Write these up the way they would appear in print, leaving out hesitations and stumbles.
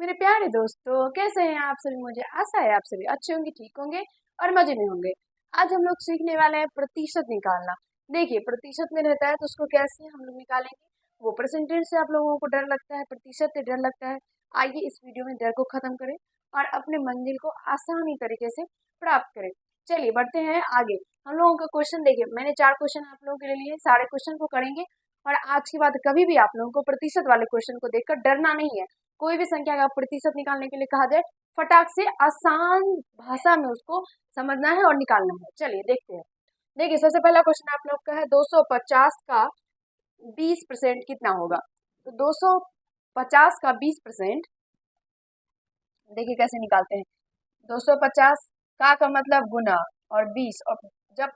मेरे प्यारे दोस्तों, कैसे हैं आप सभी। मुझे आशा है आप सभी अच्छे होंगे, ठीक होंगे और मजे में होंगे। आज हम लोग सीखने वाले हैं प्रतिशत निकालना। देखिए, प्रतिशत में रहता है तो उसको कैसे हम लोग निकालेंगे। वो परसेंटेज से आप लोगों को डर लगता है, प्रतिशत से डर लगता है। आइए इस वीडियो में डर को खत्म करें और अपने मंजिल को आसानी तरीके से प्राप्त करें। चलिए बढ़ते हैं आगे। हम लोगों का क्वेश्चन देखिए, मैंने 4 क्वेश्चन आप लोगों के लिए लिए, सारे क्वेश्चन को करेंगे। और आज के बाद कभी भी आप लोगों को प्रतिशत वाले क्वेश्चन को देखकर डरना नहीं है। कोई भी संख्या का प्रतिशत निकालने के लिए कहा जाए, फटाक से आसान भाषा में उसको समझना है और निकालना है। चलिए देखते हैं। देखिए, सबसे पहला क्वेश्चन आप लोग का है 250 का 20% कितना होगा। तो 250 का 20% देखिए कैसे निकालते हैं। 250 का मतलब गुना और 20, और जब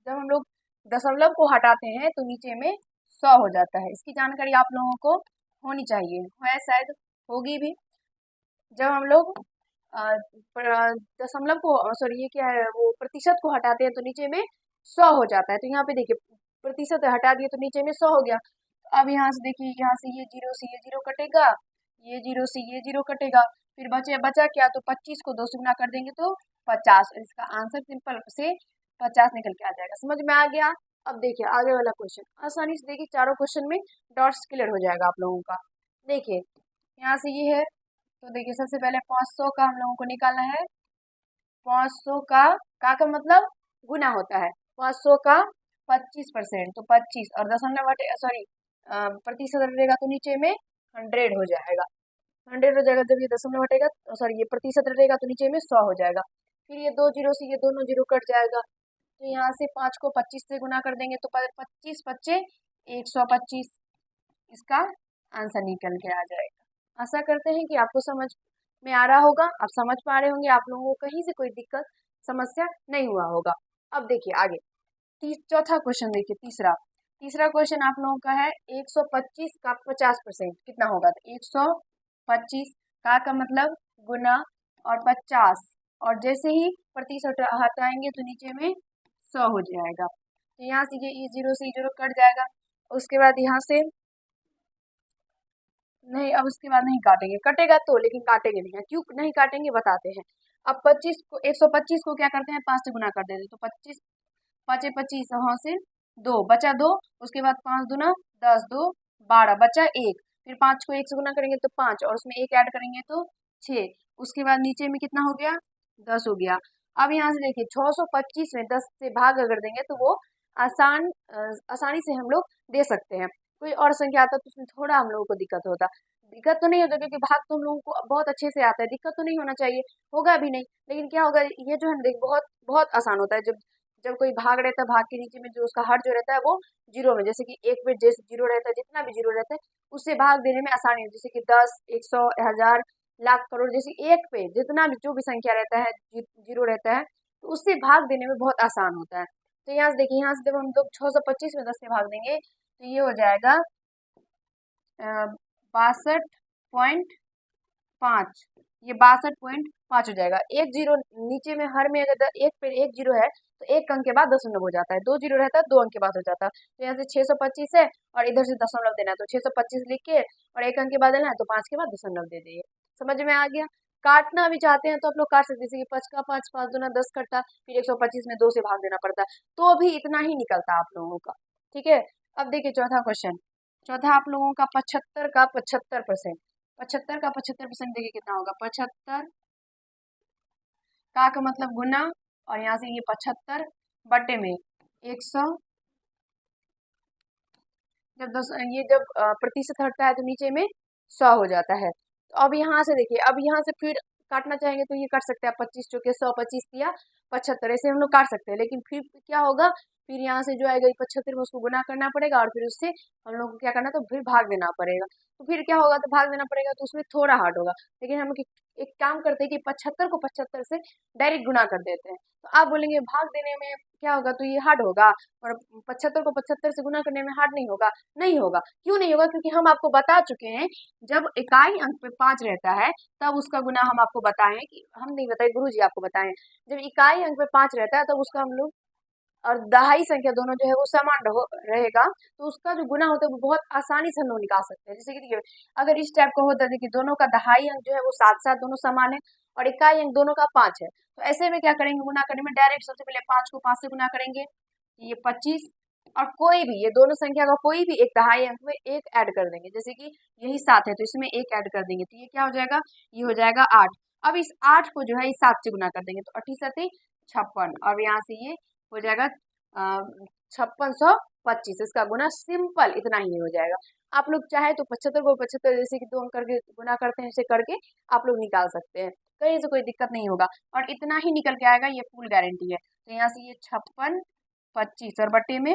हम लोग दशमलव को हटाते हैं तो नीचे में 100 हो जाता है। इसकी जानकारी आप लोगों को होनी चाहिए, है शायद, होगी भी। जब हम लोग दशमलव को, सॉरी ये क्या है, वो प्रतिशत को हटाते हैं तो नीचे में 100 हो जाता है। तो यहाँ पे देखिए, प्रतिशत हटा दिए तो नीचे में 100 हो गया। तो अब यहाँ से देखिए, यहाँ से ये जीरो कटेगा, ये जीरो से ये जीरो कटेगा, फिर बचा क्या, तो 25 को 2 से गुना कर देंगे तो 50। इसका आंसर सिंपल से 50 निकल के आ जाएगा। समझ में आ गया। अब देखिए आगे वाला क्वेश्चन आसानी से, देखिए चारों क्वेश्चन में डॉट्स क्लियर हो जाएगा आप लोगों का। देखिए यहाँ से ये है, तो देखिए सबसे पहले 500 का हम लोगों को निकालना है। 500 का मतलब गुना होता है। 500 का 25%, तो 25, और दशमलव हटे, सॉरी प्रतिशत हटेगा तो नीचे में 100 हो जाएगा। 100 हो जाएगा जब ये दशमलव हटेगा, सॉरी ये प्रतिशत हटेगा तो नीचे में 100 हो जाएगा। फिर ये 2 जीरो से ये दोनों जीरो कट जाएगा। तो यहाँ से 5 को 25 से गुना कर देंगे तो 25 पच्चे 125। इसका आंसर निकल के आ जाएगा। आशा करते हैं कि आपको समझ में आ रहा होगा, आप समझ पा रहे होंगे, आप लोगों को कहीं से कोई दिक्कत समस्या नहीं हुआ होगा। अब देखिए आगे, चौथा क्वेश्चन देखिए, तीसरा तीसरा क्वेश्चन आप लोगों का है 125 का 50% कितना होगा। तो 125 का मतलब गुना और 50, और जैसे ही प्रतिशत हटाएंगे तो नीचे में 100 हो जाएगा। तो यहाँ से ये जीरो से जीरो कट जाएगा। उसके बाद यहाँ से नहीं, अब उसके बाद नहीं काटेंगे, कटेगा तो, लेकिन काटेंगे नहीं। क्यों नहीं काटेंगे बताते हैं। अब 25 को, 125 को क्या करते हैं, 5 से गुना कर देते हैं। तो 25 पाँचे 25, वहां से 2 बचा, 2, उसके बाद 5 दूना 10, 2 12, बचा 1। फिर 5 को 1 से गुना करेंगे तो 5, और उसमें 1 ऐड करेंगे तो 6। उसके बाद नीचे में कितना हो गया, 10 हो गया। अब यहाँ से देखिए 625 में 10 से भाग अगर देंगे तो वो आसानी से हम लोग दे सकते हैं। कोई और संख्या आता तो उसमें थोड़ा हम लोगों को दिक्कत होता। दिक्कत तो नहीं होता क्योंकि भाग तो हम लोगों को बहुत अच्छे से आता है, दिक्कत तो नहीं होना चाहिए, होगा भी नहीं। लेकिन क्या होगा, ये जो है ना, देख बहुत बहुत आसान होता है। जब जब कोई भाग रहता है, भाग के नीचे में जो उसका हर जो रहता है वो जीरो में, जैसे कि एक पे जैसे जीरो रहता है, जितना भी जीरो रहता है उससे भाग देने में आसानी होती है। जैसे कि 10, 100, 1000, लाख, करोड़, जैसे एक पे जितना भी जो भी संख्या रहता है, जीरो रहता है, तो उससे भाग देने में बहुत आसान होता है। तो यहाँ से देखिए, यहाँ से जब हम लोग 625 में 10 से भाग देंगे तो ये हो जाएगा 62.5। ये 62.5 हो जाएगा। एक जीरो नीचे में हर में, अगर एक पे एक जीरो है तो एक अंक के बाद दशमलव हो जाता है। 2 जीरो रहता है 2 अंक के बाद हो जाता है। तो यहाँ से 625 है और इधर से दशमलव देना है, तो 625 लिख के और एक अंक के बाद देना है तो 5 के बाद दशमलव दे दिए। समझ में आ गया। काटना भी चाहते हैं तो आप लोग काट सकते हैं, जैसे कि 5 का 5, 5 दूना 10 कट्टा, फिर 125 में 2 से भाग देना पड़ता है, तो भी इतना ही निकलता है आप लोगों का। ठीक है। अब देखिए चौथा क्वेश्चन। चौथा आप लोगों का 75 का 75%। 75 का 75% देखिए कितना होगा। 75 का मतलब गुना, और यहाँ से ये 75 बटे में 100। जब प्रतिशत हटता है तो नीचे में 100 हो जाता है। तो अब यहाँ से देखिए, अब यहाँ से फिर काटना चाहेंगे तो ये काट सकते हैं। 25 चौके 100, 25 दिया 75, ऐसे हम लोग काट सकते हैं। लेकिन फिर क्या होगा, फिर यहाँ से जो आएगा 75 में उसको गुना करना पड़ेगा, और फिर उससे हम लोग को क्या करना, तो फिर भाग देना पड़ेगा। तो फिर क्या होगा, तो भाग देना पड़ेगा तो उसमें थोड़ा हार्ड होगा। लेकिन हम लोग एक काम करते हैं कि 75 को 75 से डायरेक्ट गुना कर देते हैं। तो आप बोलेंगे भाग देने में क्या होगा, तो ये हार्ड होगा, और 75 को 75 से गुना करने में हार्ड नहीं होगा। नहीं होगा, क्यों नहीं होगा, क्योंकि हम आपको बता चुके हैं, जब इकाई अंक पे 5 रहता है तब उसका गुना हम आपको बताएं, कि हम नहीं बताए, गुरु जी आपको बताएं। जब इकाई अंक पे 5 रहता है तब उसका हम लोग और दहाई संख्या दोनों जो है वो समान रहेगा, तो उसका जो गुना होता है वो बहुत आसानी से हम लोग निकाल सकते हैं। जैसे कि देखिए, अगर इस टाइप का होता है कि दोनों का दहाई अंक जो है वो 7-7 दोनों समान है और इकाई अंक दोनों का 5 है, तो ऐसे में क्या करेंगे, गुना करने में डायरेक्ट सबसे पहले 5 को 5 से गुना करेंगे, ये 25, और कोई भी ये दोनों संख्या का कोई भी एक दहाई अंक में एक ऐड कर देंगे। जैसे कि यही 7 है तो इसमें एक ऐड कर देंगे, तो ये क्या हो जाएगा, ये हो जाएगा 8। अब इस 8 को जो है इस 7 से गुना कर देंगे, तो 8 56। अब यहाँ से ये हो जाएगा 5625। इसका गुना सिंपल इतना ही हो जाएगा। आप लोग चाहे तो 75 को 75 जैसे कि 2 अंक करके गुना करते हैं, ऐसे करके आप लोग निकाल सकते हैं, कहीं से कोई दिक्कत नहीं होगा और इतना ही निकल के आएगा, ये फुल गारंटी है। तो यहाँ से ये 5625 और बट्टे में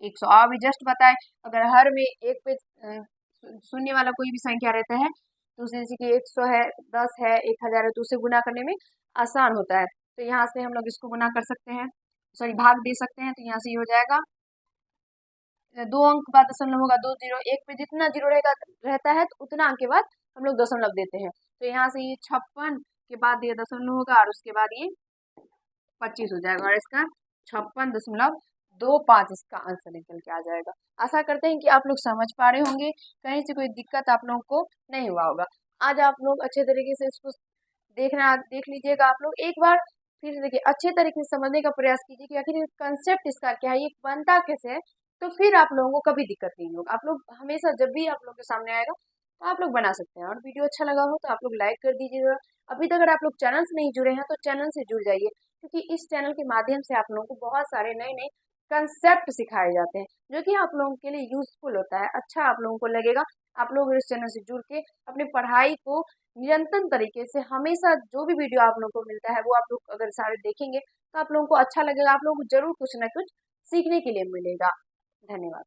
100। अभी जस्ट बताए, अगर हर में एक पे शून्य वाला कोई भी संख्या रहता है तो उसे, जैसे कि 100 है, 10 है, 1000 है, तो उसे गुना करने में आसान होता है। तो यहाँ से हम लोग इसको गुना कर सकते हैं, सॉरी भाग दे सकते हैं। तो यहाँ से ये हो जाएगा 2 अंक बाद दशमलव होगा, 2 जीरो, एक पे जितना जीरो रहता है तो उतना अंक के बाद हम लोग दशमलव देते हैं। तो यहाँ से ये 56 के बाद ये दशमलव होगा और उसके बाद ये 25 हो जाएगा और इसका 56.25 इसका आंसर निकल के आ जाएगा। आशा करते हैं कि आप लोग समझ पा रहे होंगे, कहीं से कोई दिक्कत आप लोगों को नहीं हुआ होगा। आज आप लोग अच्छे तरीके से इसको देख लीजिएगा। आप लोग एक बार फिर से देखिए, अच्छे तरीके से समझने का प्रयास कीजिए कि आखिर कंसेप्ट इसका क्या है, ये बनता कैसे है, तो फिर आप लोगों को कभी दिक्कत नहीं होगा। आप लोग हमेशा जब भी आप लोग के सामने आएगा तो आप लोग बना सकते हैं। और वीडियो अच्छा लगा हो तो आप लोग लाइक कर दीजिएगा। अभी तक अगर आप लोग चैनल से नहीं जुड़े हैं तो चैनल से जुड़ जाइए, क्योंकि इस चैनल के माध्यम से आप लोगों को बहुत सारे नए नए कंसेप्ट सिखाए जाते हैं, जो कि आप लोगों के लिए यूजफुल होता है, अच्छा आप लोगों को लगेगा। आप लोग इस चैनल से जुड़ के अपनी पढ़ाई को निरंतर तरीके से हमेशा जो भी वीडियो आप लोगों को मिलता है वो आप लोग अगर सारे देखेंगे तो आप लोगों को अच्छा लगेगा, आप लोगों को जरूर कुछ ना कुछ सीखने के लिए मिलेगा। धन्यवाद।